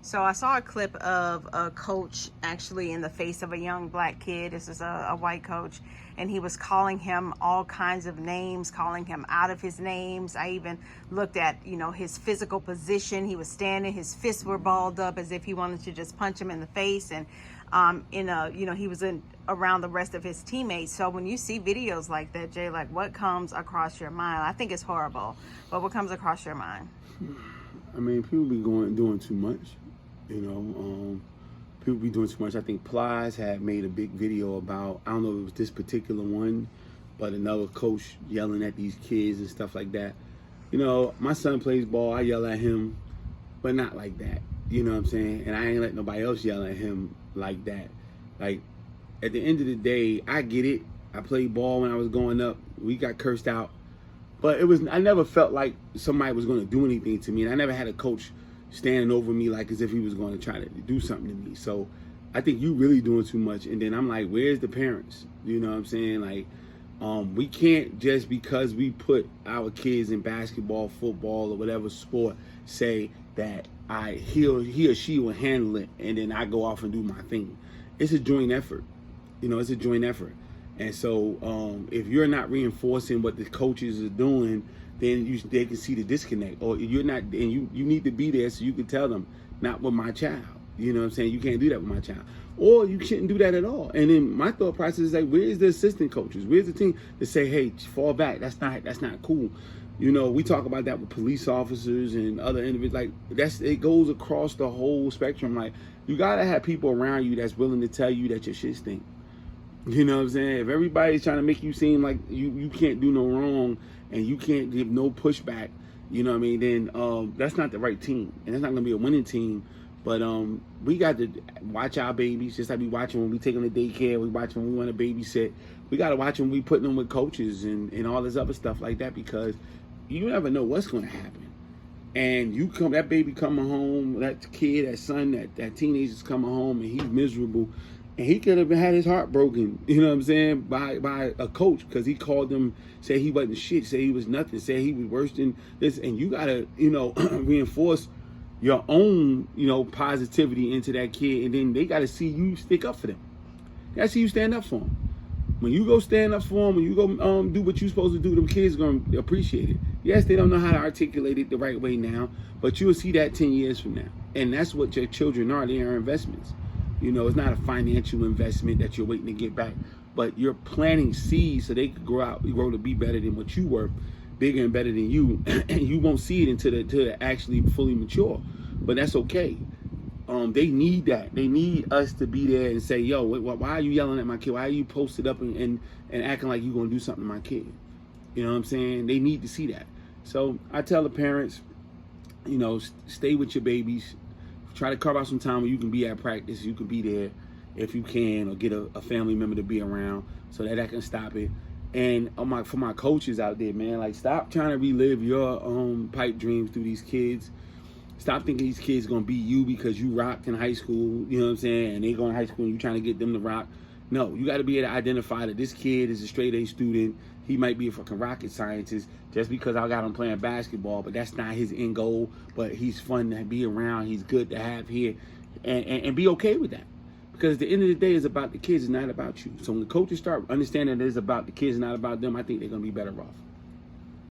So I saw a clip of a coach actually in the face of a young black kid. This is a white coach, and he was calling him all kinds of names, calling him out of his names. I even looked at, his physical position. He was standing, his fists were balled up as if he wanted to just punch him in the face. And he was around the rest of his teammates. So when you see videos like that, Jay, like what comes across your mind? I think it's horrible, but what comes across your mind? I mean, people be doing too much. People be doing too much. I think Plies had made a big video about, I don't know if it was this particular one, but another coach yelling at these kids and stuff like that. My son plays ball, I yell at him, but not like that. You know what I'm saying? And I ain't let nobody else yell at him like that. Like, at the end of the day, I get it. I played ball when I was growing up. We got cursed out. But I never felt like somebody was going to do anything to me. And I never had a coach standing over me like as if he was going to try to do something to me. So I think you really doing too much. And then I'm like, where's the parents? You know what I'm saying? Like, we can't just because we put our kids in basketball, football, or whatever sport, say that he or she will handle it and then I go off and do my thing. It's a joint effort. It's a joint effort. And so if you're not reinforcing what the coaches are doing, then they can see the disconnect. Or you're not, and you need to be there so you can tell them, not with my child. You know what I'm saying? You can't do that with my child. Or you shouldn't do that at all. And then my thought process is like, where's the assistant coaches? Where's the team to say, hey, fall back? That's not cool. We talk about that with police officers and other individuals. Like it goes across the whole spectrum. Like you gotta have people around you that's willing to tell you that your shit stink. You know what I'm saying? If everybody's trying to make you seem like you can't do no wrong and you can't give no pushback, you know what I mean, then that's not the right team. And that's not going to be a winning team. But we got to watch our babies, just like we watch them when we take them to daycare, we watch them when we want to babysit. We got to watch them when we putting them with coaches and all this other stuff like that, because you never know what's going to happen. And that baby coming home, that kid, that son, that teenager's coming home and he's miserable. And he could have had his heart broken, you know what I'm saying, by a coach, because he called him, said he wasn't shit, said he was nothing, said he was worse than this. And you got to, reinforce your own, positivity into that kid. And then they got to see you stick up for them. They got to see you stand up for them. When you go stand up for them, when you go do what you're supposed to do, them kids are going to appreciate it. Yes, they don't know how to articulate it the right way now, but you'll see that 10 years from now. And that's what your children are. They are investments. It's not a financial investment that you're waiting to get back, but you're planting seeds so they could grow to be better than what you were, bigger and better than you, and you won't see it until they actually fully mature. But that's okay. They need that. They need us to be there and say, yo, why are you yelling at my kid? Why are you posted up and acting like you're going to do something to my kid? You know what I'm saying? They need to see that. So I tell the parents, stay with your babies. Try to carve out some time where you can be at practice. You can be there if you can, or get a family member to be around so that can stop it. And for my coaches out there, man, like stop trying to relive your own pipe dreams through these kids. Stop thinking these kids going to be you because you rocked in high school, you know what I'm saying, and they go in high school and you trying to get them to rock. No, you got to be able to identify that this kid is a straight A student. He might be a fucking rocket scientist just because I got him playing basketball, but that's not his end goal. But he's fun to be around. He's good to have here, and be okay with that. Because at the end of the day, it's about the kids. It's not about you. So when the coaches start understanding that it's about the kids, not about them, I think they're going to be better off.